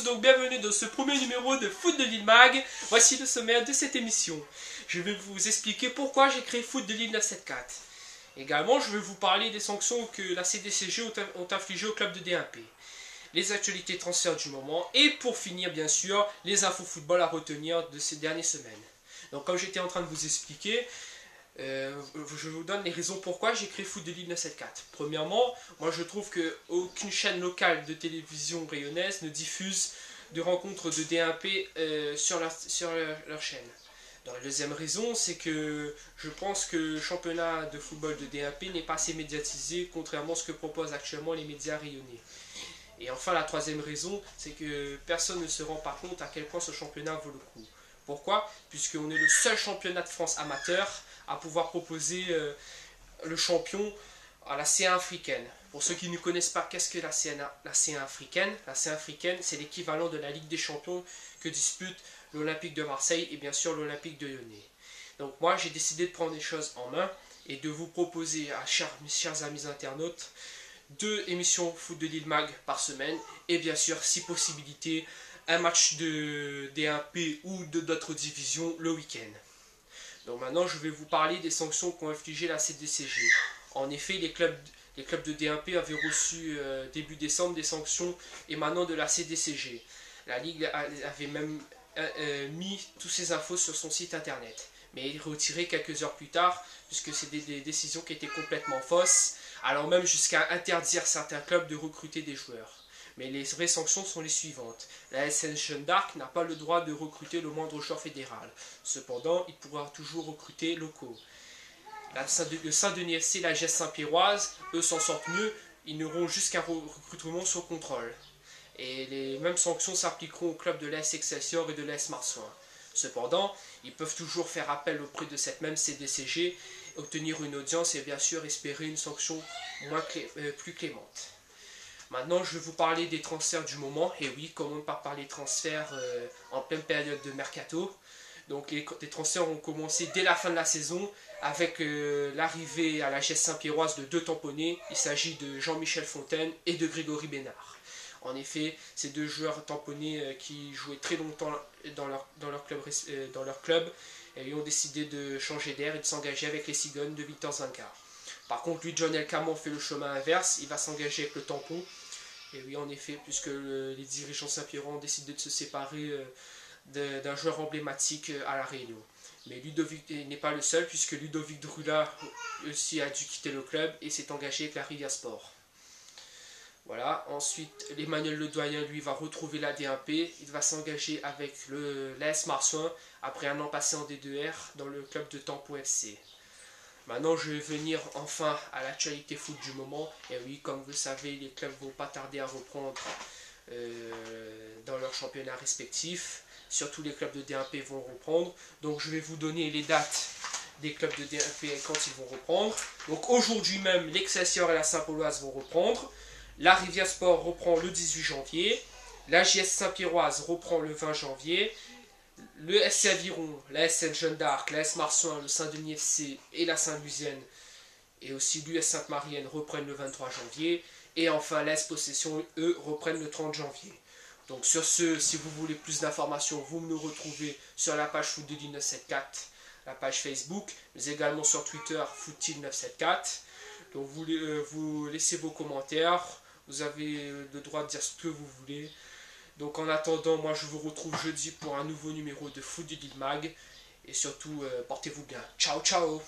Donc bienvenue dans ce premier numéro de Foot de Lille Mag. Voici le sommaire de cette émission. Je vais vous expliquer pourquoi j'ai créé Foot de Lille 974. Également, je vais vous parler des sanctions que la CDCG ont infligées au club de D1P, les actualités transferts du moment et pour finir bien sûr les infos football à retenir de ces dernières semaines. Donc comme j'étais en train de vous expliquer, je vous donne les raisons pourquoi j'ai créé Foot de Lille 974. Premièrement, moi je trouve qu'aucune chaîne locale de télévision rayonnaise ne diffuse de rencontres de D1P sur leur chaîne. Donc, la deuxième raison, c'est que je pense que le championnat de football de D1P n'est pas assez médiatisé, contrairement à ce que proposent actuellement les médias rayonnais. Et enfin, la troisième raison, c'est que personne ne se rend pas compte à quel point ce championnat vaut le coup. Pourquoi? Puisqu'on est le seul championnat de France amateur à pouvoir proposer le champion à la C1 africaine. Pour ceux qui ne connaissent pas, qu'est-ce que la C1 africaine? La C1 africaine, c'est l'équivalent de la Ligue des Champions que dispute l'Olympique de Marseille et bien sûr l'Olympique de Lyonnais. Donc moi, j'ai décidé de prendre les choses en main et de vous proposer à mes chers amis internautes 2 émissions Foot de Lille Mag par semaine et bien sûr, si possibilité, un match de D1P ou de d'autres divisions le week-end. Donc maintenant, je vais vous parler des sanctions qu'ont infligées la CDCG. En effet, les clubs de D1P avaient reçu début décembre des sanctions émanant de la CDCG. La Ligue avait même mis toutes ces infos sur son site internet. Mais il retiré quelques heures plus tard, puisque c'est des décisions qui étaient complètement fausses, allant même jusqu'à interdire certains clubs de recruter des joueurs. Mais les vraies sanctions sont les suivantes. La SN Jeanne d'Arc n'a pas le droit de recruter le moindre joueur fédéral. Cependant, il pourra toujours recruter locaux. Le Saint-Denis FC et la GS Saint-Pierroise, eux s'en sortent mieux, ils n'auront jusqu'un recrutement sur contrôle. Et les mêmes sanctions s'appliqueront aux clubs de l'AS Excelsior et de l'AS Marsouin. Cependant, ils peuvent toujours faire appel auprès de cette même CDCG, obtenir une audience et bien sûr espérer une sanction plus clémente. Maintenant, je vais vous parler des transferts du moment. Et oui, comment pas parler transferts en pleine période de mercato. Donc les transferts ont commencé dès la fin de la saison avec l'arrivée à la GS Saint-Pierroise de 2 tamponnés. Il s'agit de Jean-Michel Fontaine et de Grégory Bénard. En effet, ces 2 joueurs tamponnés qui jouaient très longtemps dans leur club et ont décidé de changer d'air et de s'engager avec les Cigognes de Victor Zancar. Par contre, lui, John El Camon fait le chemin inverse, il va s'engager avec le tampon. Et oui, en effet, puisque les dirigeants Saint-Pierrois ont décidé de se séparer d'un joueur emblématique à La Réunion. Mais Ludovic n'est pas le seul, puisque Ludovic Drula aussi a dû quitter le club et s'est engagé avec la Rivière Sport. Voilà, ensuite, Emmanuel Ledoyen, lui, va retrouver la D1P. Il va s'engager avec l'AS Marsouin après un an passé en D2R dans le club de Tampon FC. Maintenant, je vais venir enfin à l'actualité foot du moment. Et oui, comme vous le savez, les clubs ne vont pas tarder à reprendre dans leurs championnats respectifs. Surtout les clubs de D1P vont reprendre. Donc, je vais vous donner les dates des clubs de D1P quand ils vont reprendre. Donc, aujourd'hui même, l'Excelsior et la Saint-Pauloise vont reprendre. La Rivière Sport reprend le 18 janvier. La JS Saint-Pierroise reprend le 20 janvier. Le SC Aviron, la SN Jeanne d'Arc, la S Marsouin, le Saint-Denis FC et la Saint-Lusienne et aussi l'US Sainte-Marienne reprennent le 23 janvier. Et enfin, l'AS Possession, eux, reprennent le 30 janvier. Donc sur ce, si vous voulez plus d'informations, vous nous retrouvez sur la page Foot de Lille 974, la page Facebook, mais également sur Twitter, Footil 974. Donc vous laissez vos commentaires, vous avez le droit de dire ce que vous voulez. Donc en attendant, moi je vous retrouve jeudi pour un nouveau numéro de Foot de Lille Mag. Et surtout, portez-vous bien. Ciao, ciao!